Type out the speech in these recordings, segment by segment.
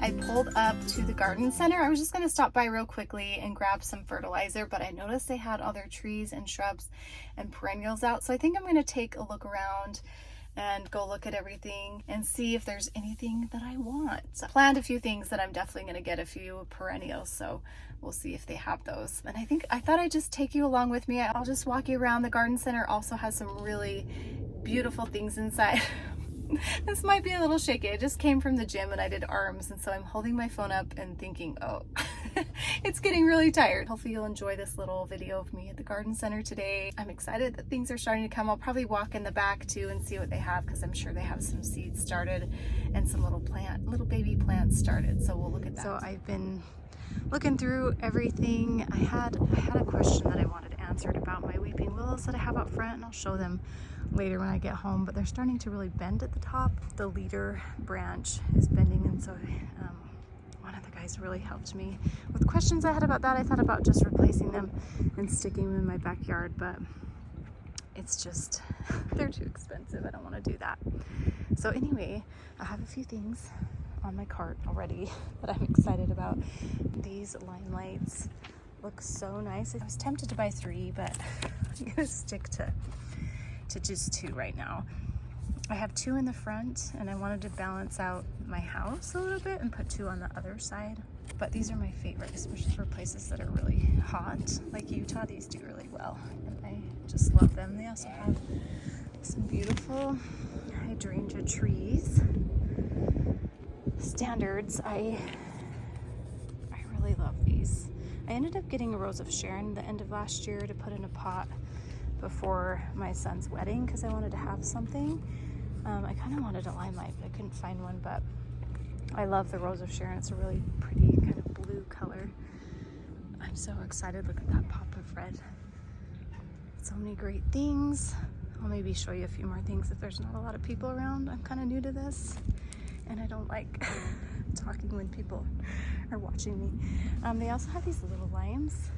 I pulled up to the garden center. I was just gonna stop by real quickly and grab some fertilizer, but I noticed they had other trees and shrubs and perennials out. So I think I'm gonna take a look around and go look at everything and see if there's anything that I want. So I planned a few things that I'm definitely gonna get, a few perennials, so we'll see if they have those. And I thought I'd just take you along with me. I'll just walk you around. The garden center also has some really beautiful things inside. This might be a little shaky. I just came from the gym and I did arms, and so I'm holding my phone up and thinking, oh, it's getting really tired. Hopefully you'll enjoy this little video of me at the garden center today. I'm excited that things are starting to come. I'll probably walk in the back too and see what they have, because I'm sure they have some seeds started and some little baby plants started. So we'll look at that. So I've been looking through everything. I had a question that I wanted answered about my weeping willows that I have out front, and I'll show them later when I get home, but they're starting to really bend at the top. The leader branch is bending, and so one of the guys really helped me with questions I had about that. I thought about just replacing them and sticking them in my backyard, but it's just, they're too expensive. I don't want to do that. So anyway, I have a few things on my cart already that I'm excited about. These limelights look so nice. I was tempted to buy 3, but I'm gonna stick to just 2 right now. I have 2 in the front, and I wanted to balance out my house a little bit and put 2 on the other side. But these are my favorite, especially for places that are really hot, like Utah. These do really well, and I just love them. They also have some beautiful hydrangea trees. Standards, I really love these. I ended up getting a Rose of Sharon the end of last year to put in a pot before my son's wedding, because I wanted to have something. I kind of wanted a limelight, but I couldn't find one, but I love the Rose of Sharon. It's a really pretty kind of blue color. I'm so excited. Look at that pop of red. So many great things. I'll maybe show you a few more things if there's not a lot of people around. I'm kind of new to this, and I don't like talking when people are watching me. They also have these little limes,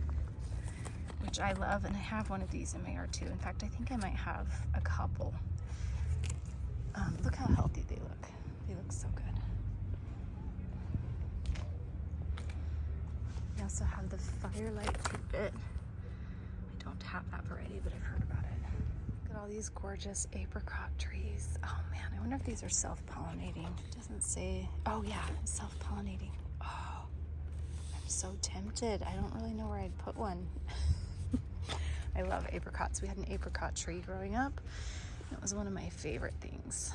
which I love, and I have one of these in my yard too. In fact, I think I might have a couple. Look how healthy they look. They look so good. We also have the Firelight Tidbit. I don't have that variety, but I've heard about it. Look at all these gorgeous apricot trees. Oh man, I wonder if these are self-pollinating. It doesn't say. Oh yeah, self-pollinating. Oh, I'm so tempted. I don't really know where I'd put one. I love apricots. We had an apricot tree growing up. It was one of my favorite things.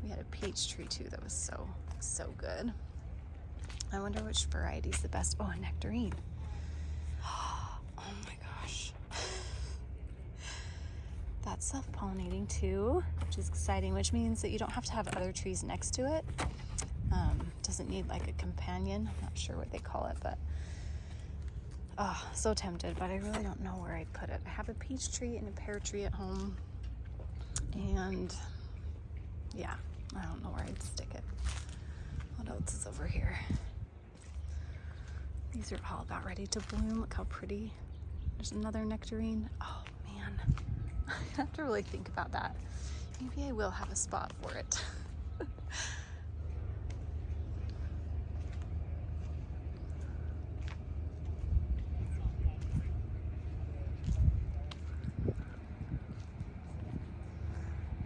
We had a peach tree too that was so good. I wonder which variety is the best. Oh, a nectarine. Oh my gosh. That's self-pollinating too, which is exciting, which means that you don't have to have other trees next to it. Doesn't need like a companion. I'm not sure what they call it, but oh, so tempted, but I really don't know where I'd put it. I have a peach tree and a pear tree at home, and yeah, I don't know where I'd stick it. What else is over here? These are all about ready to bloom. Look how pretty. There's another nectarine. Oh man, I have to really think about that. Maybe I will have a spot for it.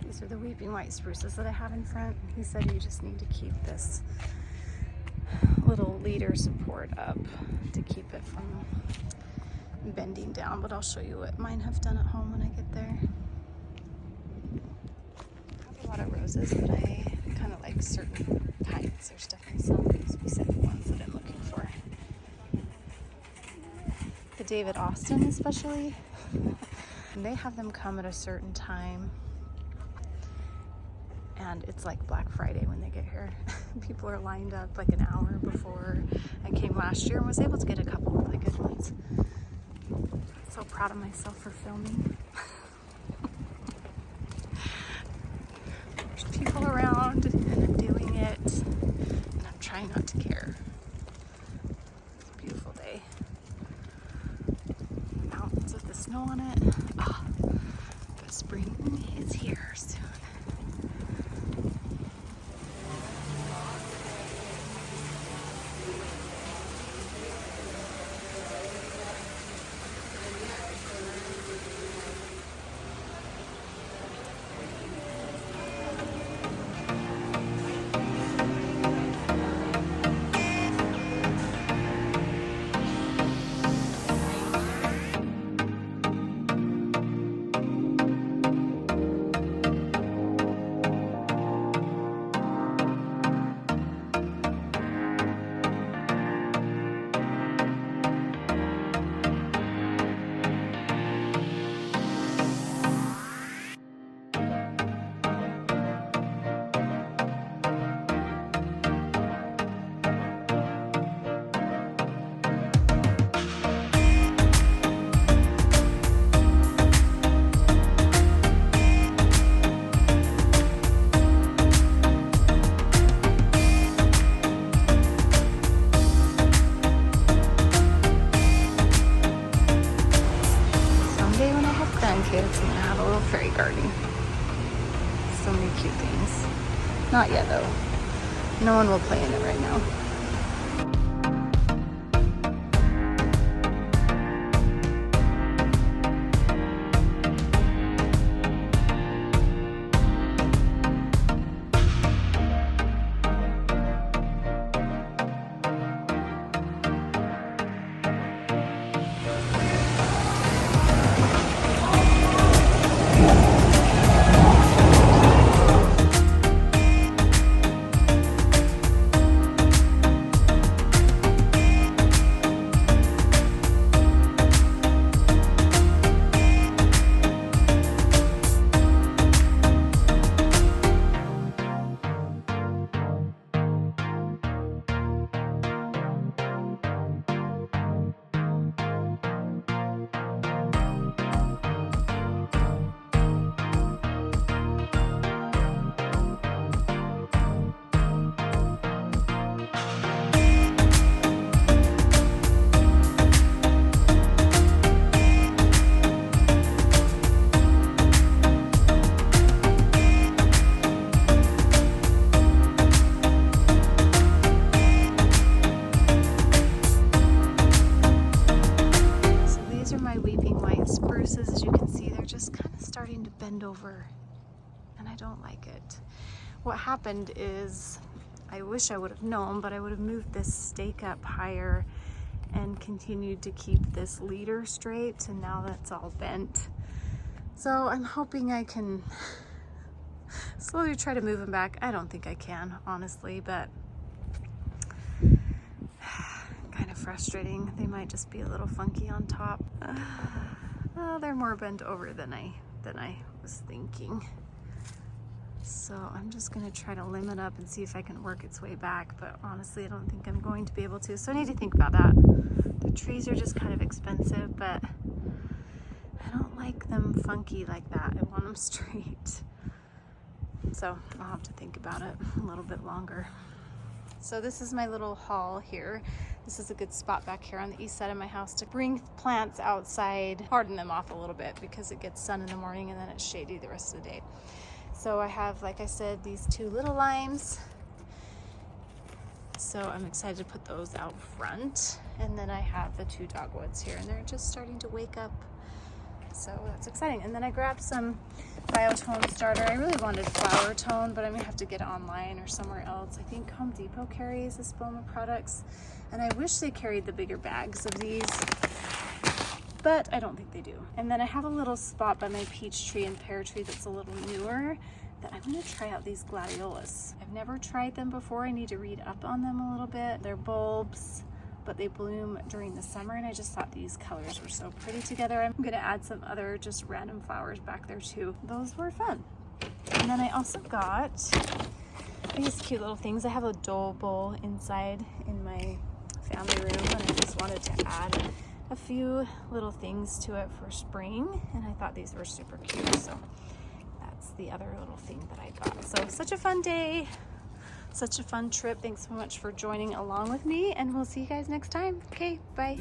These are the weeping white spruces that I have in front. He said you just need to keep this little leader support up to keep it from bending down, but I'll show you what mine have done at home when I get there. I have a lot of roses, but I kind of like certain kinds. There's definitely some of these specific ones that I'm looking for. The David Austin especially, and they have them come at a certain time. And it's like Black Friday when they get here. People are lined up like an hour before. I came last year and was able to get a couple of really good ones. So proud of myself for filming. There's people around and I'm doing it, and I'm trying not to care. It's a beautiful day. Mountains with the snow on it. Ah, but spring is here soon. cute things. Not yet though. No one will play in it right now. As you can see, they're just kind of starting to bend over, and I don't like it. What happened is, I wish I would have known, but I would have moved this stake up higher and continued to keep this leader straight, and now that's all bent. So I'm hoping I can slowly try to move them back. I don't think I can, honestly, but kind of frustrating. They might just be a little funky on top. They're more bent over than I was thinking. So I'm just gonna try to limb it up and see if I can work its way back, but honestly I don't think I'm going to be able to, so I need to think about that. The trees are just kind of expensive, but I don't like them funky like that. I want them straight. So I'll have to think about it a little bit longer. So this is my little haul here. This is a good spot back here on the east side of my house to bring plants outside, harden them off a little bit because it gets sun in the morning and then it's shady the rest of the day. So I have, like I said, these two little limes. So I'm excited to put those out front. And then I have the two dogwoods here, and they're just starting to wake up. So that's exciting. And then I grabbed some biotone starter. I really wanted flower tone, but I'm gonna have to get it online or somewhere else. I think Home Depot carries the Spoma products, and I wish they carried the bigger bags of these, but I don't think they do. And then I have a little spot by my peach tree and pear tree that's a little newer that I'm gonna try out these gladiolas. I've never tried them before. I need to read up on them a little bit. They're bulbs, but they bloom during the summer, and I just thought these colors were so pretty together. I'm gonna add some other just random flowers back there too. Those were fun. And then I also got these cute little things. I have a dole bowl inside in my family room, and I just wanted to add a few little things to it for spring, and I thought these were super cute. So that's the other little thing that I got. So such a fun day. Such a fun trip. Thanks so much for joining along with me, and we'll see you guys next time. Okay, bye.